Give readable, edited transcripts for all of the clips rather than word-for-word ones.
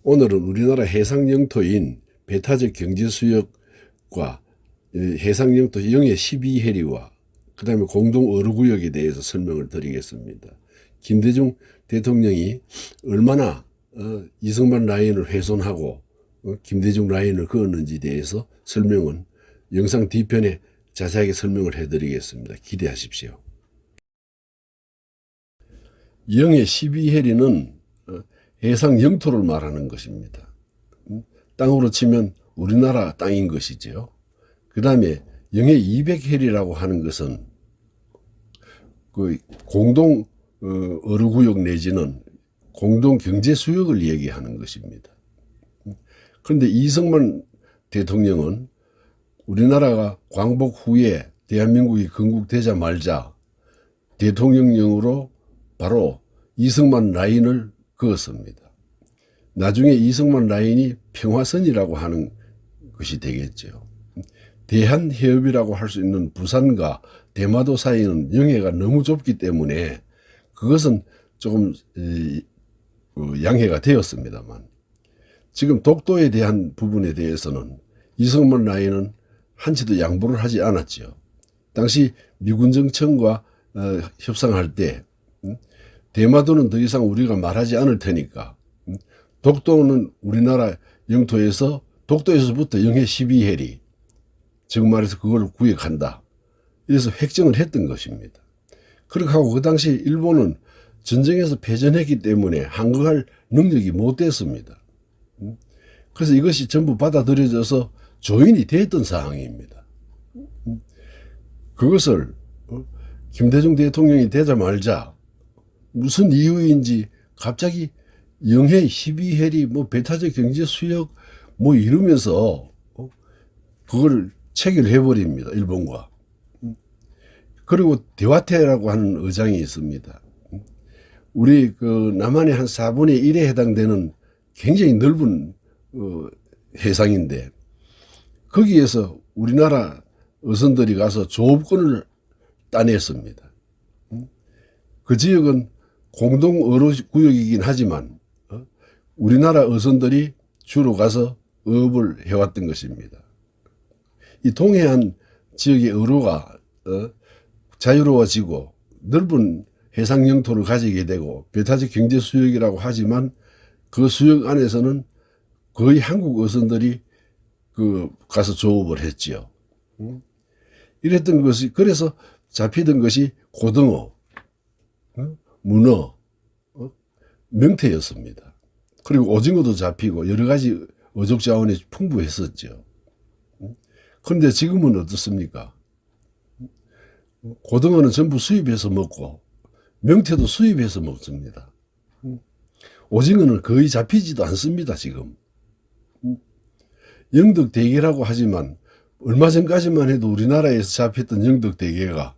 오늘은 우리나라 해상 영토인 배타적 경제 수역과 해상 영토 영해 12해리와 그 다음에 공동 어루구역에 대해서 설명을 드리겠습니다. 김대중 대통령이 얼마나 이승만 라인을 훼손하고 김대중 라인을 그었는지에 대해서 설명은 영상 뒤편에 자세하게 설명을 해드리겠습니다. 기대하십시오. 영해 12해리는 해상 영토를 말하는 것입니다. 땅으로 치면 우리나라 땅인 것이죠. 그 다음에 영해 200해리라고 하는 것은 그 공동 어루구역 내지는 공동 경제 수역을 얘기하는 것입니다. 그런데 이승만 대통령은 우리나라가 광복 후에 대한민국이 건국되자마자 대통령령으로 바로 이승만 라인을 그었습니다. 나중에 이승만 라인이 평화선이라고 하는 것이 되겠죠. 대한해협이라고 할 수 있는 부산과 대마도 사이는 영해가 너무 좁기 때문에 그것은 조금 양해가 되었습니다만 지금 독도에 대한 부분에 대해서는 이승만 라인은 한치도 양보를 하지 않았죠. 당시 미군 정청과 협상할 때 대마도는 더 이상 우리가 말하지 않을 테니까 독도는 우리나라 영토에서 독도에서부터 영해 12해리 즉 말해서 그걸 구역한다. 이래서 획정을 했던 것입니다. 그렇게 하고 그 당시 일본은 전쟁에서 패전했기 때문에 항거할 능력이 못 됐습니다. 그래서 이것이 전부 받아들여져서 조인이 됐던 상황입니다. 그것을 김대중 대통령이 되자마자 무슨 이유인지 갑자기 영해 12해리 뭐 배타적 경제 수역 뭐 이러면서 그걸 체결해 버립니다. 일본과. 그리고 대화태라고 하는 의장이 있습니다. 우리 그 남한의 한 4분의 1에 해당되는 굉장히 넓은 해상인데 거기에서 우리나라 어선들이 가서 조업권을 따냈습니다. 그 지역은 공동 어로구역이긴 하지만 우리나라 어선들이 주로 가서 어업을 해왔던 것입니다. 이 동해안 지역의 어로가 자유로워지고 넓은 해상 영토를 가지게 되고 배타적 경제 수역이라고 하지만 그 수역 안에서는 거의 한국 어선들이 가서 조업을 했지요. 이랬던 것이 그래서 잡히던 것이 고등어, 문어, 명태였습니다. 그리고 오징어도 잡히고 여러 가지 어족 자원이 풍부했었죠. 그런데 지금은 어떻습니까? 고등어는 전부 수입해서 먹고 명태도 수입해서 먹습니다. 오징어는 거의 잡히지도 않습니다. 지금. 영덕대게라고 하지만 얼마 전까지만 해도 우리나라에서 잡혔던 영덕대게가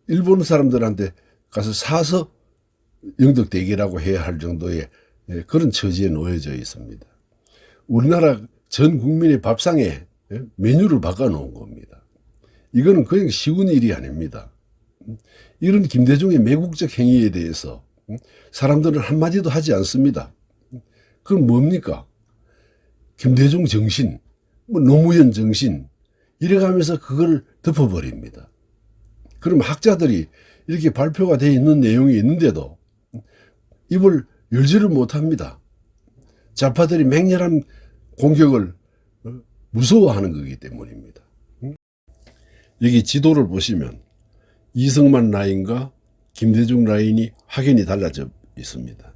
일본 사람들한테 가서 사서 영덕대게라고 해야 할 정도의 그런 처지에 놓여져 있습니다. 우리나라 전 국민의 밥상에 메뉴를 바꿔놓은 겁니다. 이거는 그냥 쉬운 일이 아닙니다. 이런 김대중의 매국적 행위에 대해서 사람들은 한마디도 하지 않습니다. 그럼 뭡니까? 김대중 정신, 노무현 정신 이래가면서 그걸 덮어버립니다. 그럼 학자들이 이렇게 발표가 되어 있는 내용이 있는데도 입을 열지를 못합니다. 좌파들이 맹렬한 공격을 무서워하는 거기 때문입니다. 여기 지도를 보시면 이승만 라인과 김대중 라인이 확연히 달라져 있습니다.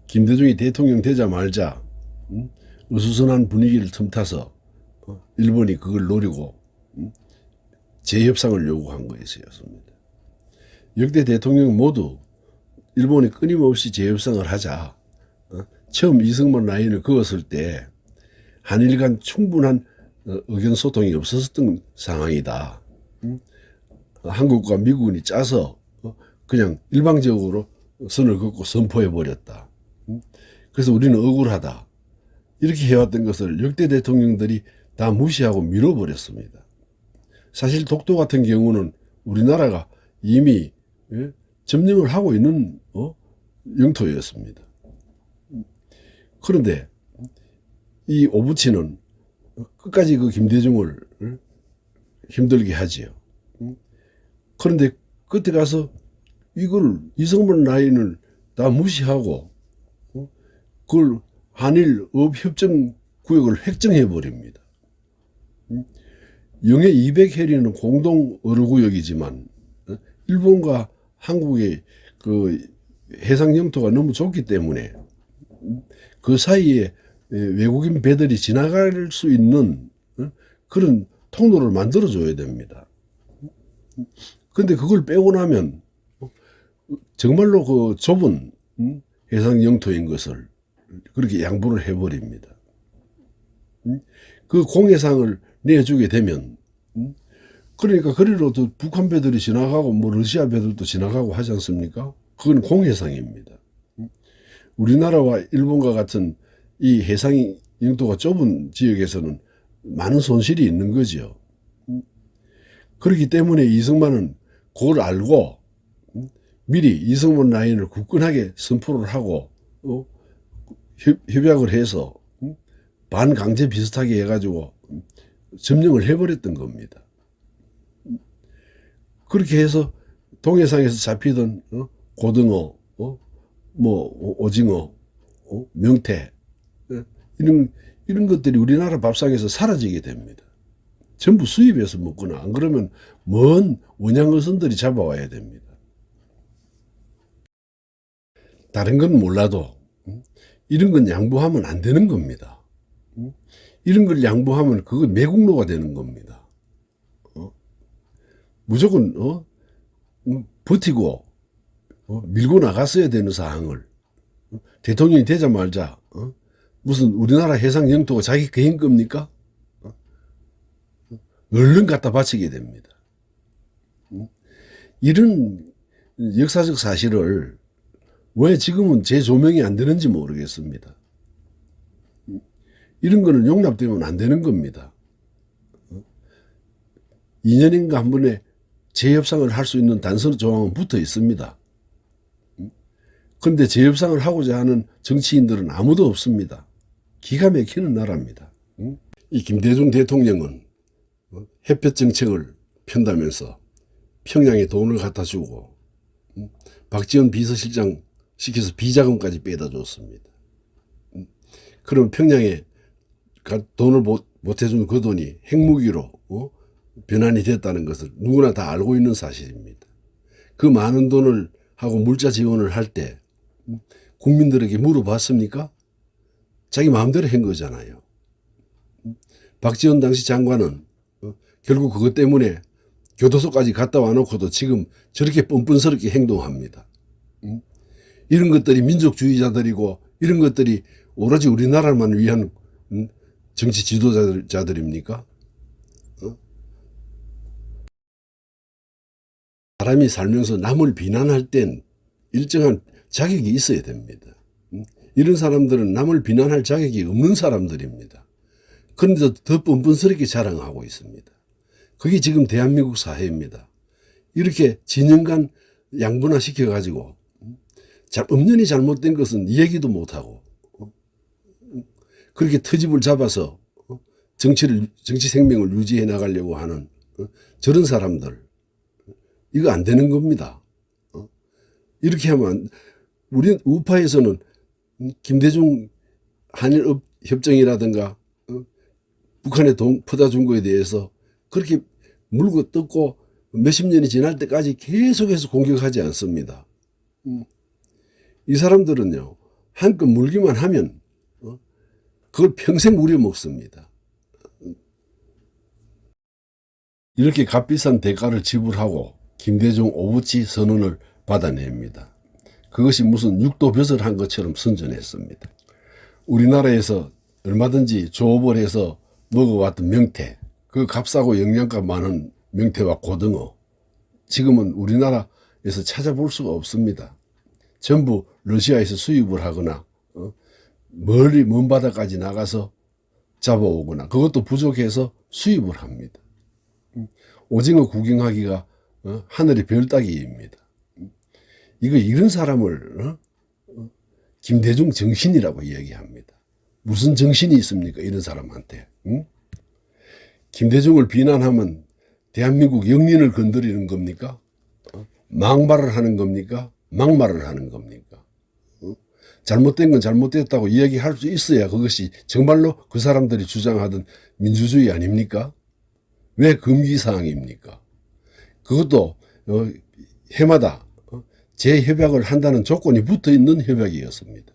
김대중이 대통령 되자마자 어수선한 분위기를 틈타서 일본이 그걸 노리고 재협상을 요구한 것이었습니다. 역대 대통령 모두 일본이 끊임없이 재협상을 하자. 처음 이승만 라인을 그었을 때 한일 간 충분한 의견 소통이 없었던 상황이다. 한국과 미국이 짜서 그냥 일방적으로 선을 긋고 선포해 버렸다. 그래서 우리는 억울하다. 이렇게 해왔던 것을 역대 대통령들이 다 무시하고 밀어버렸습니다. 사실 독도 같은 경우는 우리나라가 이미 점령을 하고 있는 영토였습니다. 그런데 이 오부치는 끝까지 그 김대중을 힘들게 하지요. 그런데 그때 가서 이걸 이승만 라인을 다 무시하고 그걸 한일 업협정 구역을 획정해 버립니다. 영해 200해리는 공동 어뢰구역이지만 일본과 한국의 그 해상 영토가 너무 좁기 때문에 그 사이에 외국인 배들이 지나갈 수 있는 그런 통로를 만들어 줘야 됩니다. 근데 그걸 빼고 나면 정말로 그 좁은 해상 영토인 것을 그렇게 양보를 해버립니다. 그 공해상을 내주게 되면 그러니까 그리로도 북한 배들이 지나가고 뭐 러시아 배들도 지나가고 하지 않습니까? 그건 공해상입니다. 우리나라와 일본과 같은 이 해상 영토가 좁은 지역에서는 많은 손실이 있는 거죠. 그렇기 때문에 이승만은 그걸 알고 미리 이승만 라인을 굳건하게 선포를 하고 협약을 해서 반강제 비슷하게 해가지고 점령을 해버렸던 겁니다. 그렇게 해서 동해상에서 잡히던 고등어, 뭐 오징어, 명태 이런 것들이 우리나라 밥상에서 사라지게 됩니다. 전부 수입해서 먹거나 안 그러면 먼 원양어선들이 잡아와야 됩니다. 다른 건 몰라도 이런 건 양보하면 안 되는 겁니다. 이런 걸 양보하면 그거 매국노가 되는 겁니다. 무조건 버티고 밀고 나갔어야 되는 사항을 대통령이 되자마자 무슨 우리나라 해상 영토가 자기 개인 겁니까? 얼른 갖다 바치게 됩니다. 이런 역사적 사실을 왜 지금은 재조명이 안 되는지 모르겠습니다. 이런 거는 용납되면 안 되는 겁니다. 2년인가 한 번에 재협상을 할 수 있는 단서 조항은 붙어 있습니다. 그런데 재협상을 하고자 하는 정치인들은 아무도 없습니다. 기가 막히는 나라입니다. 이 김대중 대통령은 햇볕 정책을 편다면서 평양에 돈을 갖다 주고 박지원 비서실장 시켜서 비자금까지 빼다 줬습니다. 그럼 평양에 돈을 못 해준 그 돈이 핵무기로 변환이 됐다는 것을 누구나 다 알고 있는 사실입니다. 그 많은 돈을 하고 물자 지원을 할 때 국민들에게 물어봤습니까? 자기 마음대로 한 거잖아요. 박지원 당시 장관은 결국 그것 때문에 교도소까지 갔다 와놓고도 지금 저렇게 뻔뻔스럽게 행동합니다. 이런 것들이 민족주의자들이고 이런 것들이 오로지 우리나라만 위한 정치 지도자들입니까? 사람이 살면서 남을 비난할 땐 일정한 자격이 있어야 됩니다. 이런 사람들은 남을 비난할 자격이 없는 사람들입니다. 그런데도 더 뻔뻔스럽게 자랑하고 있습니다. 그게 지금 대한민국 사회입니다. 이렇게 진영간 양분화 시켜가지고 엄연히 잘못된 것은 얘기도 못하고 그렇게 트집을 잡아서 정치 생명을 유지해 나가려고 하는 저런 사람들, 이거 안 되는 겁니다. 이렇게 하면 우리 우파에서는 김대중 한일 협정이라든가 북한에 돈 퍼다 준 거에 대해서 그렇게 물고 뜯고 몇십 년이 지날 때까지 계속해서 공격하지 않습니다. 이 사람들은요, 한껏 물기만 하면 그걸 평생 우려먹습니다. 이렇게 값비싼 대가를 지불하고 김대중 오부치 선언을 받아냅니다. 그것이 무슨 육도벼슬 한 것처럼 선전했습니다. 우리나라에서 얼마든지 조업을 해서 먹어왔던 명태, 그 값싸고 영양가 많은 명태와 고등어, 지금은 우리나라에서 찾아볼 수가 없습니다. 전부 러시아에서 수입을 하거나 멀리 먼 바다까지 나가서 잡아오거나 그것도 부족해서 수입을 합니다. 오징어 구경하기가 하늘의 별 따기입니다. 이런 사람을 김대중 정신이라고 이야기합니다. 무슨 정신이 있습니까? 이런 사람한테. 응? 김대중을 비난하면 대한민국 영린을 건드리는 겁니까? 막말을 하는 겁니까? 막말을 하는 겁니까? 잘못된 건 잘못됐다고 이야기할 수 있어야 그것이 정말로 그 사람들이 주장하던 민주주의 아닙니까? 왜 금기사항입니까? 그것도 해마다 재협약을 한다는 조건이 붙어 있는 협약이었습니다.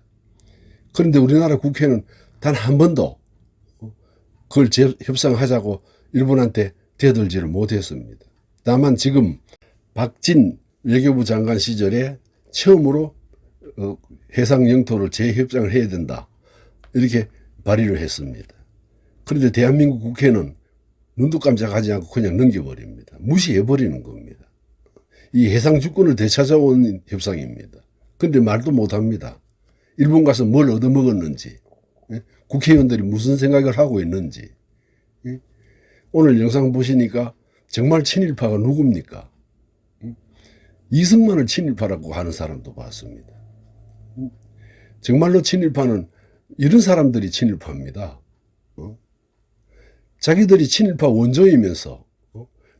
그런데 우리나라 국회는 단 한 번도 그걸 재협상하자고 일본한테 대들지를 못했습니다. 다만 지금 박진 외교부 장관 시절에 처음으로 해상 영토를 재협상을 해야 된다. 이렇게 발의를 했습니다. 그런데 대한민국 국회는 눈도 깜짝하지 않고 그냥 넘겨버립니다. 무시해버리는 겁니다. 이 해상 주권을 되찾아온 협상입니다. 그런데 말도 못합니다. 일본 가서 뭘 얻어먹었는지, 국회의원들이 무슨 생각을 하고 있는지. 오늘 영상 보시니까 정말 친일파가 누굽니까? 이승만을 친일파라고 하는 사람도 봤습니다. 정말로 친일파는 이런 사람들이 친일파입니다. 자기들이 친일파 원조이면서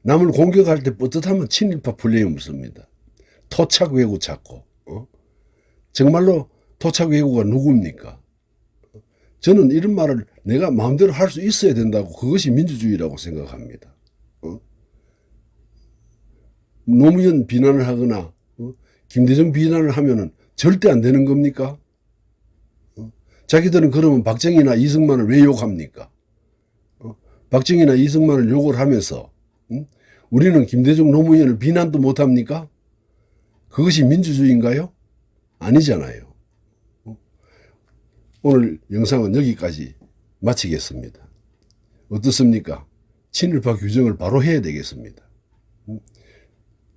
남을 공격할 때 떳떳하면 친일파 플레이없습니다. 토착 외구 찾고. 정말로 토착 외구가 누굽니까? 저는 이런 말을 내가 마음대로 할 수 있어야 된다고, 그것이 민주주의라고 생각합니다. 노무현 비난을 하거나 김대중 비난을 하면은 절대 안 되는 겁니까? 자기들은 그러면 박정희나 이승만을 왜 욕합니까? 박정희나 이승만을 욕을 하면서 우리는 김대중 노무현을 비난도 못합니까? 그것이 민주주의인가요? 아니잖아요. 오늘 영상은 여기까지 마치겠습니다. 어떻습니까? 친일파 규정을 바로 해야 되겠습니다.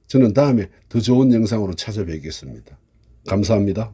저는 다음에 더 좋은 영상으로 찾아뵙겠습니다. 감사합니다.